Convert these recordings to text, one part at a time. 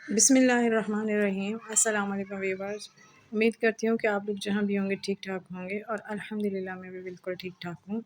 बिस्मिल्लाहिर्रहमानिर्रहीम। अस्सलाम वालेकुम व्यूअर्स। उम्मीद करती हूँ कि आप लोग जहाँ भी होंगे ठीक-ठाक होंगे और अल्हम्दुलिल्लाह मैं भी बिल्कुल ठीक-ठाक हूँ।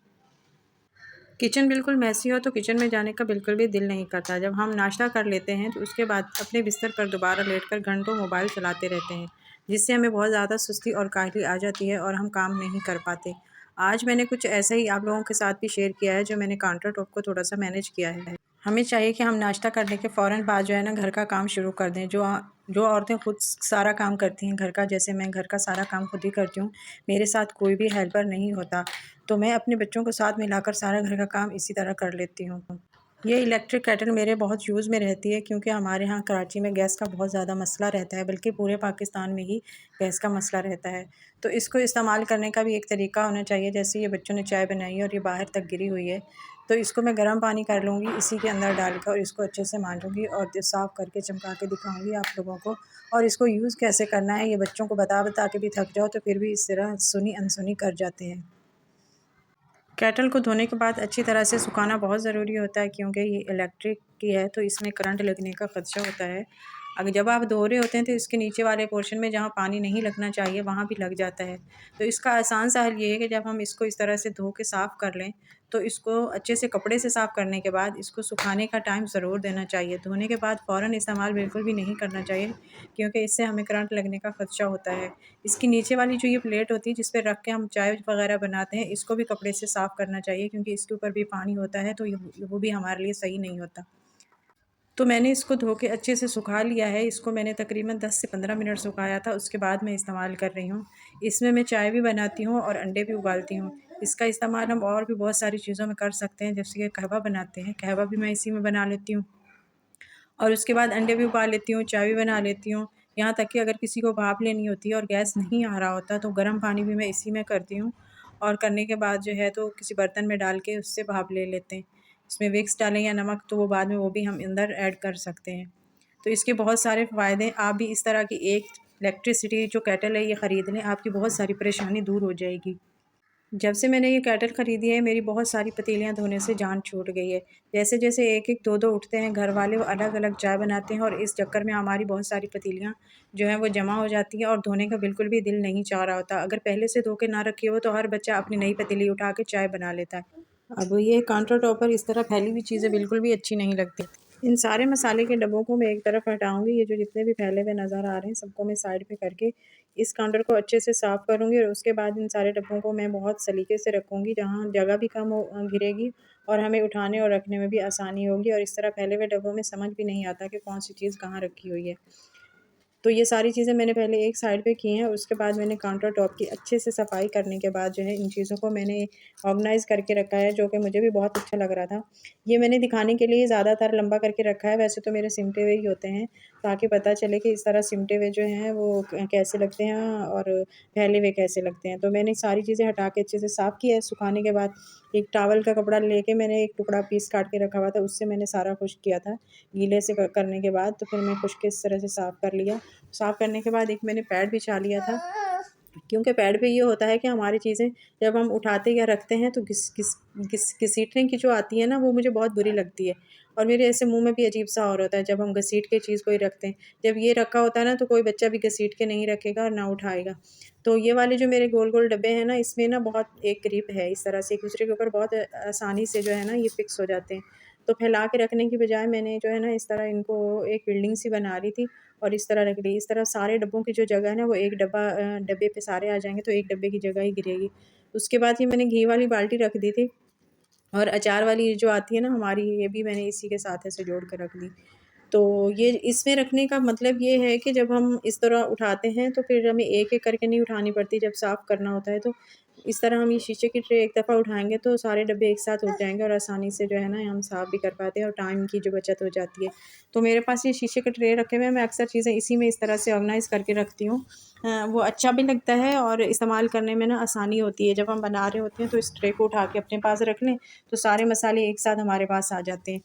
किचन बिल्कुल मेसी हो तो किचन में जाने का बिल्कुल भी दिल नहीं करता। जब हम नाश्ता कर लेते हैं तो उसके बाद अपने बिस्तर पर दोबारा लेटकर घंटों मोबाइल चलाते रहते हैं, जिससे हमें बहुत ज़्यादा सुस्ती और काहली आ जाती है और हम काम नहीं कर पाते। आज मैंने कुछ ऐसा ही आप लोगों के साथ भी शेयर किया है जो मैंने काउंटर टॉप को थोड़ा-सा मैनेज किया है। हमें चाहिए कि हम नाश्ता करने के फ़ौरन बाद जो है ना घर का काम शुरू कर दें। जो औरतें खुद सारा काम करती हैं घर का, जैसे मैं घर का सारा काम खुद ही करती हूँ, मेरे साथ कोई भी हेल्पर नहीं होता, तो मैं अपने बच्चों को साथ मिलाकर सारा घर का काम इसी तरह कर लेती हूँ। ये इलेक्ट्रिक केटल मेरे बहुत यूज़ में रहती है क्योंकि हमारे यहाँ कराची में गैस का बहुत ज़्यादा मसला रहता है, बल्कि पूरे पाकिस्तान में ही गैस का मसला रहता है। तो इसको इस्तेमाल करने का भी एक तरीका होना चाहिए। जैसे ये बच्चों ने चाय बनाई है और ये बाहर तक गिरी हुई है, तो इसको मैं गर्म पानी कर लूँगी, इसी के अंदर डालकर और इसको अच्छे से मांजूँगी और साफ़ करके चमका के दिखाऊँगी आप लोगों को। और इसको यूज़ कैसे करना है ये बच्चों को बता-बता के भी थक जाओ तो फिर भी इस तरह सुनी अनसुनी कर जाते हैं। केटल को धोने के बाद अच्छी तरह से सुखाना बहुत ज़रूरी होता है क्योंकि ये इलेक्ट्रिक की है तो इसमें करंट लगने का ख़दशा होता है। अगर जब आप धो रहे होते हैं तो इसके नीचे वाले पोर्शन में जहाँ पानी नहीं लगना चाहिए वहाँ भी लग जाता है। तो इसका आसान सा हल ये है कि जब हम इसको इस तरह से धो के साफ़ कर लें तो इसको अच्छे से कपड़े से साफ़ करने के बाद इसको सुखाने का टाइम ज़रूर देना चाहिए। धोने के बाद फ़ौरन इस्तेमाल बिल्कुल भी नहीं करना चाहिए क्योंकि इससे हमें करंट लगने का ख़दशा होता है। इसकी नीचे वाली जो ये प्लेट होती है जिस पे रख के हम चाय वगैरह बनाते हैं, इसको भी कपड़े से साफ़ करना चाहिए क्योंकि इसके ऊपर भी पानी होता है, तो ये वो भी हमारे लिए सही नहीं होता। तो मैंने इसको धो के अच्छे से सुखा लिया है। इसको मैंने तकरीबन 10 से 15 मिनट सुखाया था, उसके बाद मैं इस्तेमाल कर रही हूँ। इसमें मैं चाय भी बनाती हूँ और अंडे भी उबालती हूँ। इसका इस्तेमाल हम और भी बहुत सारी चीज़ों में कर सकते हैं, जैसे कि कहवा बनाते हैं, कहवा भी मैं इसी में बना लेती हूँ। और उसके बाद अंडे भी उबाल लेती हूँ, चाय भी बना लेती हूँ। यहाँ तक कि अगर किसी को भाप लेनी होती है और गैस नहीं आ रहा होता तो गर्म पानी भी मैं इसी में करती हूँ और करने के बाद जो है तो किसी बर्तन में डाल के उससे भाप ले लेते हैं। इसमें विक्स डालें या नमक तो वो बाद में वो भी हम अंदर ऐड कर सकते हैं। तो इसके बहुत सारे फ़ायदे हैं। आप भी इस तरह की एक इलेक्ट्रिसिटी जो केटल है ये ख़रीद लें, आपकी बहुत सारी परेशानी दूर हो जाएगी। जब से मैंने ये केटल ख़रीदी है मेरी बहुत सारी पतीलियाँ धोने से जान छूट गई है। जैसे-जैसे एक-एक, दो-दो उठते हैं घर वाले, वो अलग-अलग चाय बनाते हैं और इस चक्कर में हमारी बहुत सारी पतीलियाँ जो हैं वो जमा हो जाती हैं और धोने का बिल्कुल भी दिल नहीं चाह रहा होता। अगर पहले से धो के ना रखी हो तो हर बच्चा अपनी नई पतीली उठा के चाय बना लेता है। अब ये काउंटर टॉप पर इस तरह फैली हुई चीज़ें बिल्कुल भी अच्छी नहीं लगती। इन सारे मसाले के डब्बों को मैं एक तरफ हटाऊँगी, ये जो जितने भी फैले हुए नज़र आ रहे हैं सबको मैं साइड पे करके इस काउंटर को अच्छे से साफ़ करूँगी और उसके बाद इन सारे डब्बों को मैं बहुत सलीके से रखूँगी जहाँ जगह भी कम घिरेगी और हमें उठाने और रखने में भी आसानी होगी और इस तरह फैले हुए डब्बों में समझ भी नहीं आता कि कौन-सी चीज़ कहाँ रखी हुई है। तो ये सारी चीज़ें मैंने पहले एक साइड पे की हैं, उसके बाद मैंने काउंटर टॉप की अच्छे से सफाई करने के बाद जो है इन चीज़ों को मैंने ऑर्गनाइज़ करके रखा है, जो कि मुझे भी बहुत अच्छा लग रहा था। ये मैंने दिखाने के लिए ज़्यादातर लंबा करके रखा है, वैसे तो मेरे सिमटे हुए ही होते हैं, ताकि पता चले कि इस तरह सिमटे हुए जो हैं वो कैसे लगते हैं और फैले हुए कैसे लगते हैं। तो मैंने सारी चीज़ें हटा के अच्छे से साफ़ किया है, सुखाने के बाद एक टॉवल का कपड़ा लेके मैंने एक टुकड़ा पीस काट के रखा हुआ था, उससे मैंने सारा खुश्क किया था। गीले से करने के बाद तो फिर मैं खुश्क इस तरह से साफ़ कर लिया। साफ़ करने के बाद एक मैंने पैड बिछा लिया था, क्योंकि पैड पे ये होता है कि हमारी चीज़ें जब हम उठाते या रखते हैं तो घसीटने की जो आती है ना वो मुझे बहुत बुरी लगती है और मेरे ऐसे मुँह में भी अजीब-सा और होता है जब हम घसीट के चीज़ कोई रखते हैं। जब ये रखा होता है ना तो कोई बच्चा भी घसीट के नहीं रखेगा और ना उठाएगा। तो ये वाले जो मेरे गोल-गोल डब्बे हैं ना इसमें ना बहुत एक ग्रिप है, इस तरह से एक-दूसरे के ऊपर बहुत आसानी से जो है ना ये फ़िक्स हो जाते हैं। तो फैला के रखने की बजाय मैंने जो है ना इस तरह इनको एक बिल्डिंग सी बना रही थी और इस तरह रख ली। इस तरह सारे डब्बों की जो जगह है ना वो एक डब्बे पे सारे आ जाएँगे तो एक डब्बे की जगह ही गिरेगी। उसके बाद ये मैंने घी वाली बाल्टी रख दी थी और अचार वाली जो आती है ना हमारी, ये भी मैंने इसी के साथ ऐसे जोड़ के रख दी। तो ये इसमें रखने का मतलब ये है कि जब हम इस तरह उठाते हैं तो फिर हमें एक-एक करके नहीं उठानी पड़ती, जब साफ़ करना होता है तो इस तरह हम ये शीशे की ट्रे एक दफ़ा उठाएँगे तो सारे डब्बे एक साथ उठ जाएँगे और आसानी से जो है ना हम साफ़ भी कर पाते हैं और टाइम की जो बचत हो जाती है। तो मेरे पास ये शीशे के ट्रे रखे हुए हैं, मैं अक्सर चीज़ें इसी में इस तरह से ऑर्गनाइज़ करके रखती हूँ। वो अच्छा भी लगता है और इस्तेमाल करने में ना आसानी होती है। जब हम बना रहे होते हैं तो इस ट्रे को उठा के अपने पास रख लें, तो सारे मसाले एक साथ हमारे पास आ जाते हैं।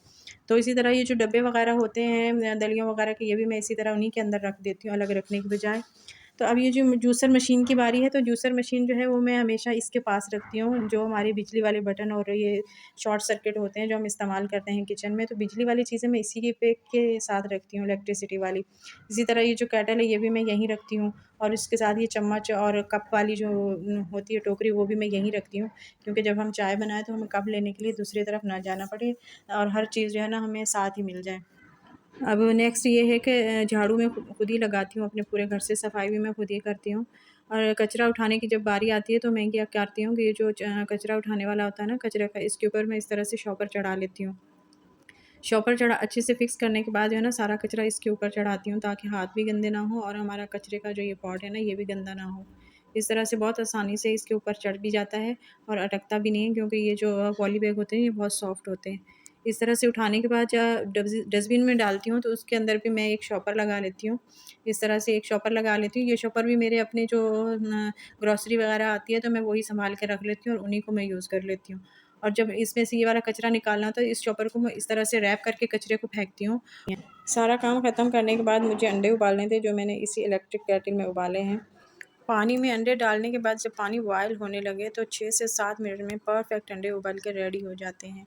तो इसी तरह ये जो डब्बे वग़ैरह होते हैं दलियों वग़ैरह के, ये भी मैं इसी तरह उन्हीं के अंदर रख देती हूँ अलग रखने की बजाय। तो अब ये जो जूसर मशीन की बारी है, तो जूसर मशीन जो है वो मैं हमेशा इसके पास रखती हूँ, जो हमारे बिजली वाले बटन और ये शॉर्ट सर्किट होते हैं जो हम इस्तेमाल करते हैं किचन में, तो बिजली वाली चीज़ें मैं इसी के साथ रखती हूँ, इलेक्ट्रिसिटी वाली। इसी तरह ये जो केटल है ये भी मैं यहीं रखती हूँ, और इसके साथ ये चम्मच और कप वाली जो होती है टोकरी वो भी मैं यहीं रखती हूँ, क्योंकि जब हम चाय बनाएँ तो हमें कप लेने के लिए दूसरी तरफ ना जाना पड़े और हर चीज़ जो है ना हमें साथ ही मिल जाए। अब नेक्स्ट ये है कि झाड़ू मैं खुद ही लगाती हूँ, अपने पूरे घर से सफाई भी मैं खुद ही करती हूँ। और कचरा उठाने की जब बारी आती है तो मैं क्या करती हूँ कि ये जो कचरा उठाने वाला होता है ना कचरे का, इसके ऊपर मैं इस तरह से शॉपर चढ़ा लेती हूँ। शॉपर चढ़ा अच्छे से फिक्स करने के बाद जो है ना सारा कचरा इसके ऊपर चढ़ाती हूँ, ताकि हाथ भी गंदे ना हो और हमारा कचरे का जो ये पॉट है ना ये भी गंदा ना हो। इस तरह से बहुत आसानी से इसके ऊपर चढ़ भी जाता है और अटकता भी नहीं है, क्योंकि ये जो पॉली बैग होते हैं ये बहुत सॉफ्ट होते हैं। इस तरह से उठाने के बाद डस्टबिन में डालती हूँ तो उसके अंदर भी मैं एक शॉपर लगा लेती हूँ। इस तरह से एक शॉपर लगा लेती हूँ। ये शॉपर भी मेरे अपने जो ग्रॉसरी वगैरह आती है तो मैं वही सँभाल के रख लेती हूँ और उन्हीं को मैं यूज़ कर लेती हूँ। और जब इसमें से ये वाला कचरा निकालना होता है, इस चॉपर को मैं इस तरह से रैप करके कचरे को फेंकती हूँ। सारा काम ख़त्म करने के बाद मुझे अंडे उबालने थे, जो मैंने इसी इलेक्ट्रिक केटल में उबाले हैं। पानी में अंडे डालने के बाद जब पानी बॉयल होने लगे तो 6 से 7 मिनट में परफेक्ट अंडे उबल के रेडी हो जाते हैं।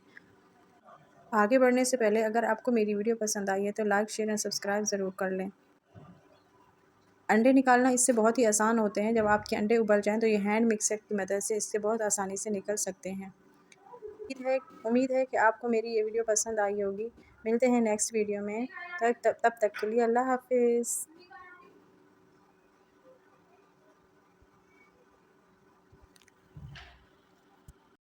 आगे बढ़ने से पहले अगर आपको मेरी वीडियो पसंद आई है तो लाइक, शेयर एंड सब्सक्राइब ज़रूर कर लें। अंडे निकालना इससे बहुत ही आसान होते हैं। जब आपके अंडे उबल जाएँ तो ये हैंड मिक्सर की मदद से इससे बहुत आसानी से निकल सकते हैं। उम्मीद है कि आपको मेरी ये वीडियो पसंद आई होगी। मिलते हैं नेक्स्ट वीडियो में। तब तक के लिए अल्लाह हाफ़िज़।